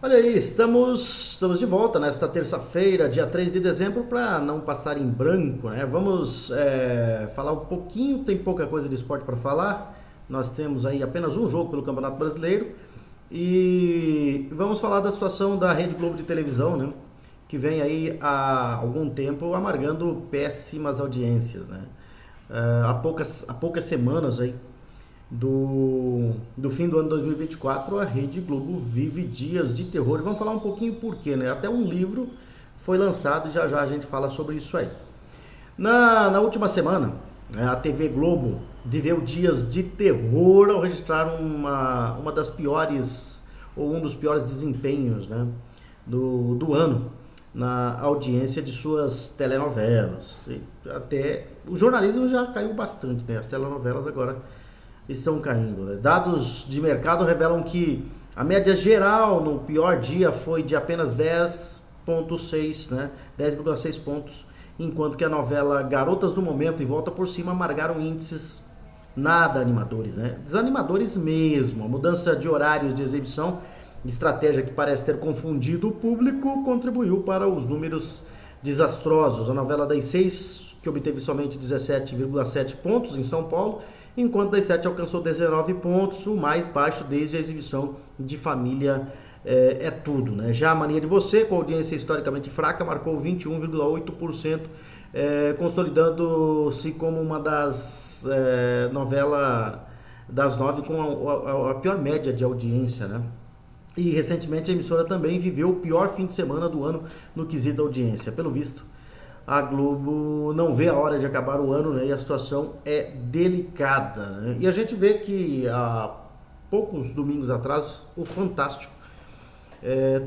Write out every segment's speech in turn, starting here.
Olha aí, estamos de volta nesta terça-feira, dia 3 de dezembro, para não passar em branco, né? Vamos falar um pouquinho, tem pouca coisa de esporte para falar. Nós temos aí apenas um jogo pelo Campeonato Brasileiro e vamos falar da situação da Rede Globo de televisão, né? Que vem aí há algum tempo amargando péssimas audiências, né? Há poucas semanas aí do fim do ano 2024, a Rede Globo vive dias de terror. E vamos falar um pouquinho por quê, né? Até um livro foi lançado e já já a gente fala sobre isso aí. Na última semana, a TV Globo viveu dias de terror ao registrar uma das piores, ou um dos piores desempenhos, né, do ano na audiência de suas telenovelas. E até o jornalismo já caiu bastante, né? As telenovelas agora estão caindo, né? Dados de mercado revelam que a média geral no pior dia foi de apenas 10,6, né? 10,6 pontos, enquanto que a novela Garotas do Momento e Volta por Cima amargaram índices nada animadores, né? Desanimadores mesmo. A mudança de horários de exibição, estratégia que parece ter confundido o público, contribuiu para os números desastrosos. A novela das 6, que obteve somente 17,7 pontos em São Paulo, enquanto das 7 alcançou 19 pontos, o mais baixo desde a exibição de Família é Tudo, né? Já a Mania de Você, com audiência historicamente fraca, marcou 21,8%, consolidando-se como uma das novelas das 9 com a pior média de audiência, né? E recentemente a emissora também viveu o pior fim de semana do ano no quesito audiência. Pelo visto, a Globo não vê a hora de acabar o ano, né? E a situação é delicada, né? E a gente vê que há poucos domingos atrás o Fantástico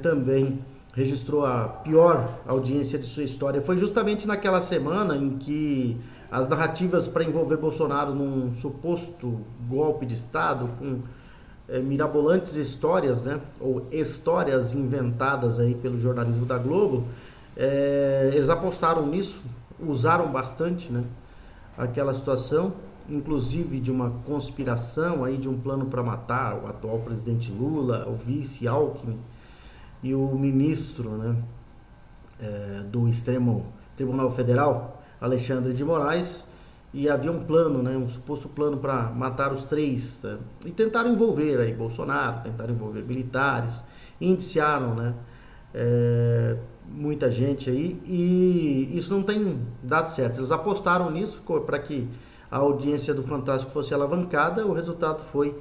também registrou a pior audiência de sua história. Foi justamente naquela semana em que as narrativas para envolver Bolsonaro num suposto golpe de Estado, com mirabolantes histórias, né, ou histórias inventadas aí pelo jornalismo da Globo, eles apostaram nisso, usaram bastante, né, aquela situação, inclusive de uma conspiração aí, de um plano para matar o atual presidente Lula, o vice Alckmin e o ministro, né, do extremo Tribunal Federal, Alexandre de Moraes. E havia um plano, né, um suposto plano para matar os três, né? E tentaram envolver aí Bolsonaro, tentaram envolver militares, indiciaram, né, muita gente aí, e isso não tem dado certo. Eles apostaram nisso para que a audiência do Fantástico fosse alavancada. O resultado foi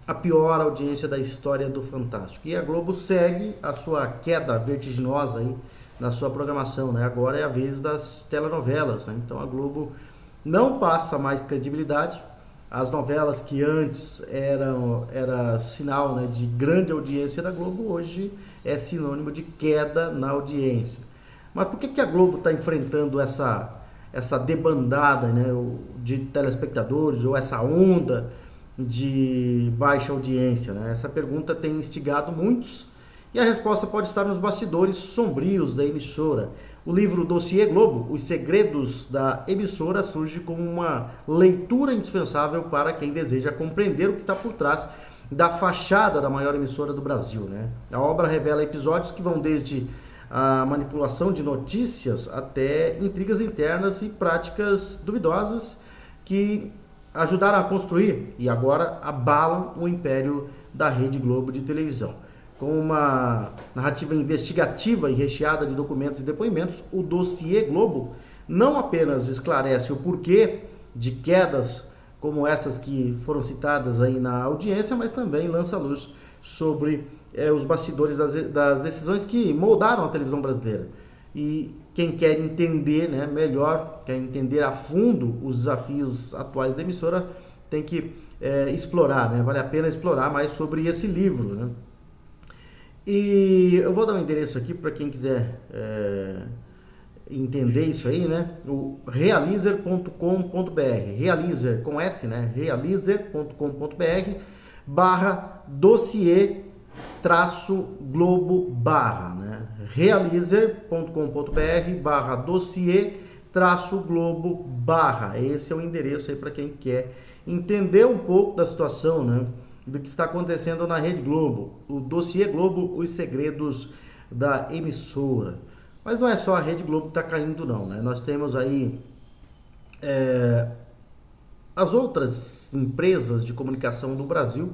a pior audiência da história do Fantástico. E a Globo segue a sua queda vertiginosa aí na sua programação, né? Agora é a vez das telenovelas, né? Então a Globo não passa mais credibilidade. As novelas que antes era sinal, né, de grande audiência da Globo, hoje é sinônimo de queda na audiência. Mas por que a Globo está enfrentando essa debandada, né, de telespectadores, ou essa onda de baixa audiência, né? Essa pergunta tem instigado muitos e a resposta pode estar nos bastidores sombrios da emissora. O livro Dossiê Globo, Os Segredos da Emissora, surge como uma leitura indispensável para quem deseja compreender o que está por trás da fachada da maior emissora do Brasil, né? A obra revela episódios que vão desde a manipulação de notícias até intrigas internas e práticas duvidosas que ajudaram a construir e agora abalam o império da Rede Globo de televisão. Com uma narrativa investigativa e recheada de documentos e depoimentos, o Dossiê Globo não apenas esclarece o porquê de quedas como essas que foram citadas aí na audiência, mas também lança luz sobre os bastidores das decisões que moldaram a televisão brasileira. E quem quer entender, né, melhor, quer entender a fundo os desafios atuais da emissora, tem que explorar, né? Vale a pena explorar mais sobre esse livro, né? E eu vou dar um endereço aqui para quem quiser entender isso aí, né? O realizer.com.br, realizer com S, né? realizer.com.br /dossiê Globo né? realizer.com.br /dossiê Globo. Esse é o endereço aí para quem quer entender um pouco da situação, né, do que está acontecendo na Rede Globo. O dossiê Globo, os segredos da emissora. Mas não é só a Rede Globo que está caindo não, né? Nós temos aí as outras empresas de comunicação do Brasil,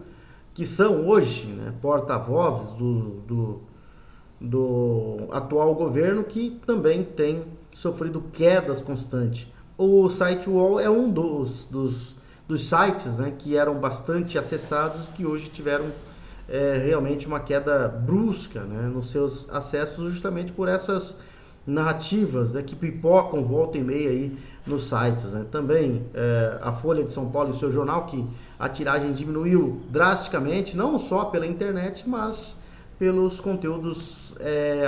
que são hoje, né, porta-vozes do atual governo, que também tem sofrido quedas constantes. O site UOL é um dos sites, né, que eram bastante acessados, que hoje tiveram realmente uma queda brusca, né, nos seus acessos, justamente por essas narrativas, né, que pipocam volta e meia aí nos sites, né? Também a Folha de São Paulo e o seu jornal, que a tiragem diminuiu drasticamente, não só pela internet, mas pelos conteúdos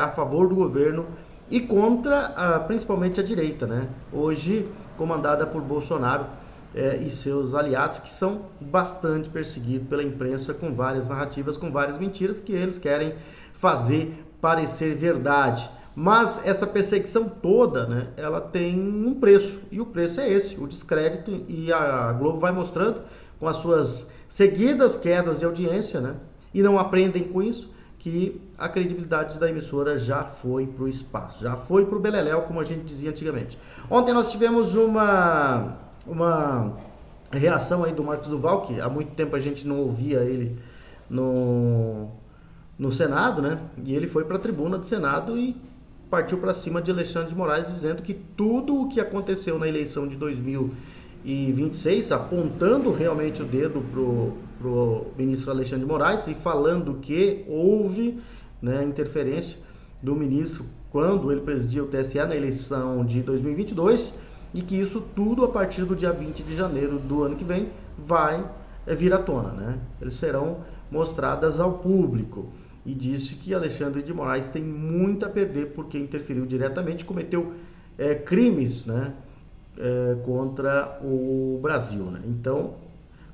a favor do governo e contra principalmente a direita, né? Hoje comandada por Bolsonaro e seus aliados, que são bastante perseguidos pela imprensa, com várias narrativas, com várias mentiras que eles querem fazer parecer verdade. Mas essa perseguição toda, né, ela tem um preço, e o preço é esse, o descrédito, e a Globo vai mostrando com as suas seguidas quedas de audiência, né, e não aprendem com isso, que a credibilidade da emissora já foi para o espaço, já foi para o beleléu, como a gente dizia antigamente. Ontem nós tivemos uma reação aí do Marcos Duval, que há muito tempo a gente não ouvia ele no Senado, né, e ele foi para a tribuna do Senado e partiu para cima de Alexandre de Moraes, dizendo que tudo o que aconteceu na eleição de 2026, apontando realmente o dedo pro ministro Alexandre de Moraes e falando que houve, né, interferência do ministro quando ele presidia o TSE na eleição de 2022 e que isso tudo a partir do dia 20 de janeiro do ano que vem vai vir à tona, né? Eles serão mostradas ao público. E disse que Alexandre de Moraes tem muito a perder porque interferiu diretamente, cometeu crimes, né, contra o Brasil, né? Então,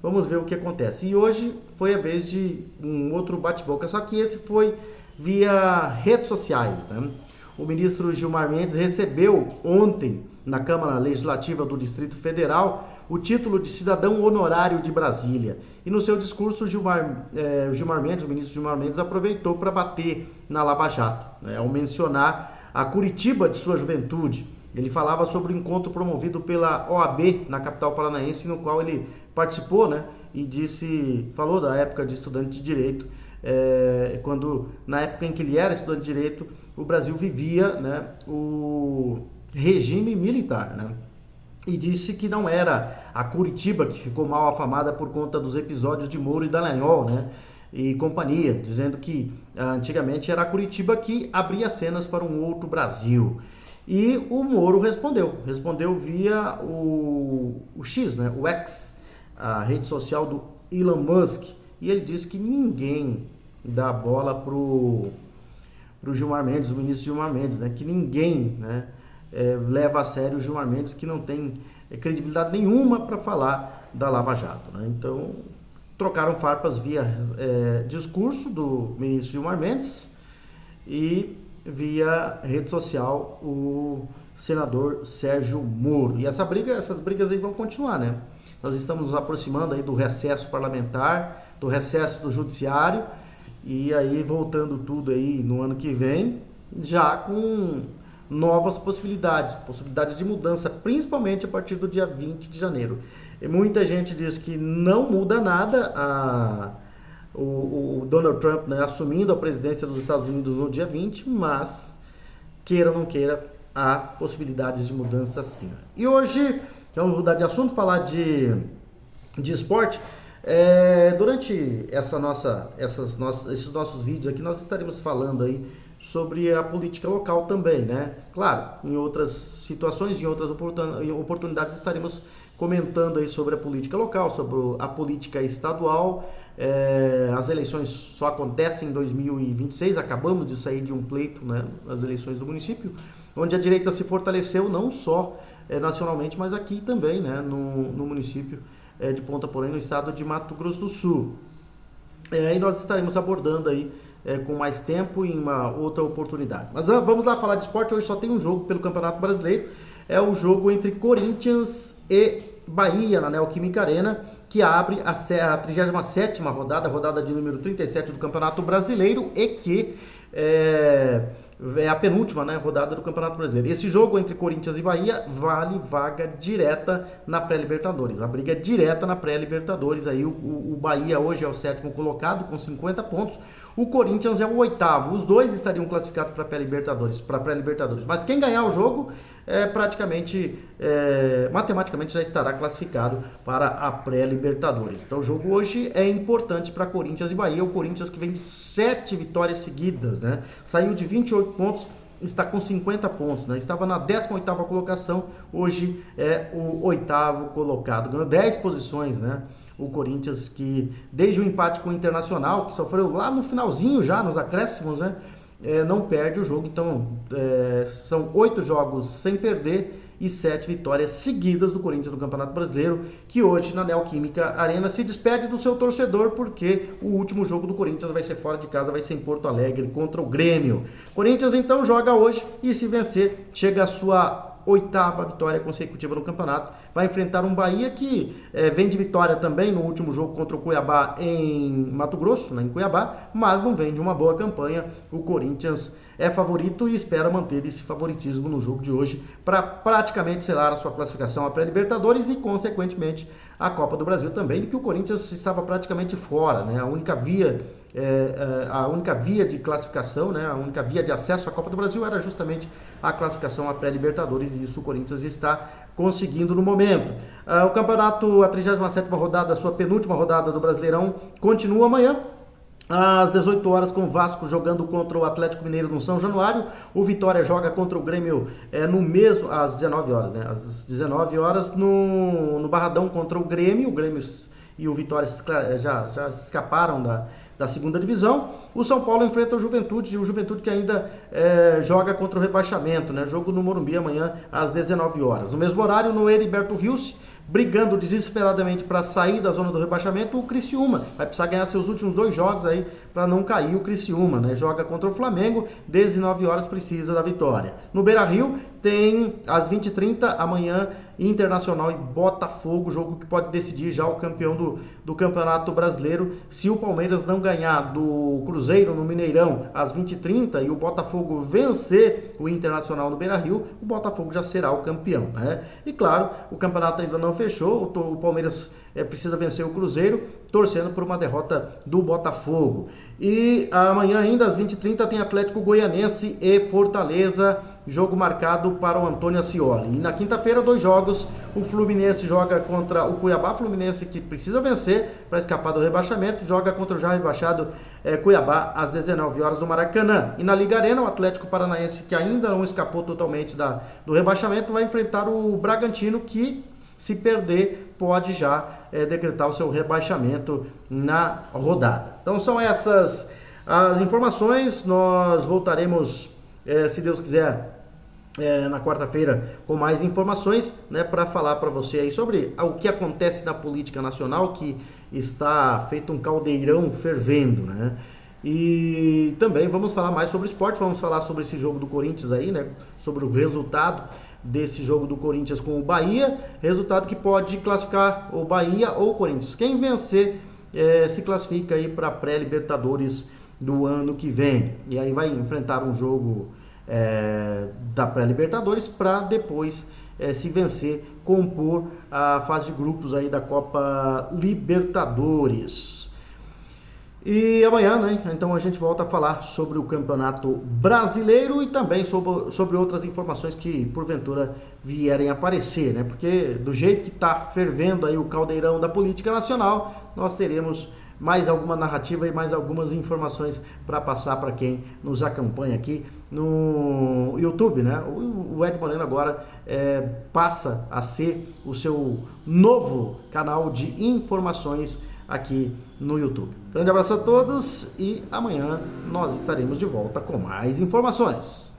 vamos ver o que acontece. E hoje foi a vez de um outro bate-boca, só que esse foi via redes sociais, né? O ministro Gilmar Mendes recebeu ontem, na Câmara Legislativa do Distrito Federal, o título de cidadão honorário de Brasília. E no seu discurso, o ministro Gilmar Mendes aproveitou para bater na Lava Jato, né, ao mencionar a Curitiba de sua juventude. Ele falava sobre o encontro promovido pela OAB na capital paranaense, no qual ele participou, né, e falou da época de estudante de direito, quando, na época em que ele era estudante de direito, o Brasil vivia, né, o regime militar, né? E disse que não era a Curitiba que ficou mal afamada por conta dos episódios de Moro e Dallagnol, né, e companhia, dizendo que antigamente era a Curitiba que abria cenas para um outro Brasil. E o Moro respondeu via o X, né, o X, a rede social do Elon Musk, e ele disse que ninguém dá bola pro Gilmar Mendes, o ministro Gilmar Mendes, né, que ninguém, né, leva a sério o Gilmar Mendes, que não tem credibilidade nenhuma para falar da Lava Jato, né? Então, trocaram farpas via discurso do ministro Gilmar Mendes e via rede social o senador Sérgio Moro. E essas brigas aí vão continuar, né? Nós estamos nos aproximando aí do recesso parlamentar, do recesso do judiciário, e aí voltando tudo aí no ano que vem, já com novas possibilidades de mudança, principalmente a partir do dia 20 de janeiro. E muita gente diz que não muda nada o Donald Trump, né, assumindo a presidência dos Estados Unidos no dia 20, mas, queira ou não queira, há possibilidades de mudança sim. E hoje, vamos mudar de assunto, falar de esporte. Durante esses nossos vídeos aqui, nós estaremos falando aí sobre a política local também, né? Claro, em outras situações, em outras oportunidades estaremos comentando aí sobre a política local, sobre a política estadual. As eleições só acontecem em 2026, acabamos de sair de um pleito, né, nas eleições do município, onde a direita se fortaleceu não só nacionalmente, mas aqui também, né, no município de Ponta Porém, no estado de Mato Grosso do Sul. E nós estaremos abordando aí com mais tempo em uma outra oportunidade. Mas vamos lá falar de esporte. Hoje só tem um jogo pelo Campeonato Brasileiro. É o jogo entre Corinthians e Bahia, na Neoquímica Arena. que abre a 37ª rodada, rodada de número 37 do Campeonato Brasileiro e que é a penúltima, né, rodada do Campeonato Brasileiro. Esse jogo entre Corinthians e Bahia vale vaga direta na pré-Libertadores. A briga é direta na pré-Libertadores. Aí o Bahia hoje é o 7º colocado com 50 pontos. O Corinthians é o 8º. Os dois estariam classificados para pré-Libertadores. Mas quem ganhar o jogo matematicamente já estará classificado para a pré-Libertadores. Então o jogo hoje é importante para Corinthians e Bahia. O Corinthians que vem de 7 vitórias seguidas, né? Saiu de 28 pontos, está com 50 pontos, né? Estava na 18ª colocação, hoje é o 8º colocado, ganhou 10 posições, né? O Corinthians que, desde o empate com o Internacional, que sofreu lá no finalzinho já, nos acréscimos, né? Não perde o jogo, então são 8 jogos sem perder e 7 vitórias seguidas do Corinthians no Campeonato Brasileiro, que hoje na Neoquímica Arena se despede do seu torcedor, porque o último jogo do Corinthians vai ser fora de casa, vai ser em Porto Alegre contra o Grêmio. Corinthians então joga hoje e, se vencer, chega à sua 8ª vitória consecutiva no campeonato. Vai enfrentar um Bahia que vem de vitória também no último jogo contra o Cuiabá em Mato Grosso, né, em Cuiabá, mas não vem de uma boa campanha. O Corinthians é favorito e espera manter esse favoritismo no jogo de hoje para praticamente selar a sua classificação à pré-Libertadores e, consequentemente, a Copa do Brasil também, que o Corinthians estava praticamente fora, né? A única via de classificação, né? A única via de acesso à Copa do Brasil era justamente a classificação à pré-Libertadores, e isso o Corinthians está conseguindo no momento. O campeonato, a 37ª rodada, a sua penúltima rodada do Brasileirão, continua amanhã às 18 horas, com o Vasco jogando contra o Atlético Mineiro no São Januário. O Vitória joga contra o Grêmio no mesmo, às 19 horas, né? Às 19 horas no Barradão contra o Grêmio. O Grêmio e o Vitória já escaparam da segunda divisão. O São Paulo enfrenta o Juventude que ainda joga contra o rebaixamento, né? Jogo no Morumbi amanhã às 19 horas. No mesmo horário, no Heriberto Rios, brigando desesperadamente para sair da zona do rebaixamento, o Criciúma vai precisar ganhar seus últimos 2 jogos aí para não cair. O Criciúma, né? Joga contra o Flamengo, 19 horas, precisa da vitória. No Beira-Rio tem às 20h30 amanhã Internacional e Botafogo, jogo que pode decidir já o campeão do Campeonato Brasileiro. Se o Palmeiras não ganhar do Cruzeiro no Mineirão às 20h30 e o Botafogo vencer o Internacional no Beira-Rio, o Botafogo já será o campeão, né? E claro, o campeonato ainda não fechou, o Palmeiras precisa vencer o Cruzeiro, torcendo por uma derrota do Botafogo. E amanhã ainda às 20h30 tem Atlético Goianense e Fortaleza, jogo marcado para o Antônio Ascioli. E na quinta-feira, 2 jogos, o Fluminense joga contra o Cuiabá, Fluminense que precisa vencer para escapar do rebaixamento, joga contra o já rebaixado Cuiabá às 19 horas no Maracanã. E na Liga Arena, o Atlético Paranaense, que ainda não escapou totalmente do rebaixamento, vai enfrentar o Bragantino, que, se perder, pode já decretar o seu rebaixamento na rodada. Então são essas as informações. Nós voltaremos, se Deus quiser, na quarta-feira com mais informações, né, para falar para você aí sobre o que acontece na política nacional, que está feito um caldeirão fervendo, né? E também vamos falar mais sobre esporte, vamos falar sobre esse jogo do Corinthians aí, né, sobre o resultado desse jogo do Corinthians com o Bahia, resultado que pode classificar o Bahia ou o Corinthians. Quem vencer se classifica aí para a pré-Libertadores do ano que vem, e aí vai enfrentar um jogo da pré-Libertadores para depois, se vencer, compor a fase de grupos aí da Copa Libertadores. E amanhã, né, então a gente volta a falar sobre o Campeonato Brasileiro e também sobre outras informações que porventura vierem a aparecer, né? Porque do jeito que está fervendo aí o caldeirão da política nacional, nós teremos mais alguma narrativa e mais algumas informações para passar para quem nos acompanha aqui no YouTube, né? O Ed Moreno agora passa a ser o seu novo canal de informações aqui no YouTube. Grande abraço a todos e amanhã nós estaremos de volta com mais informações.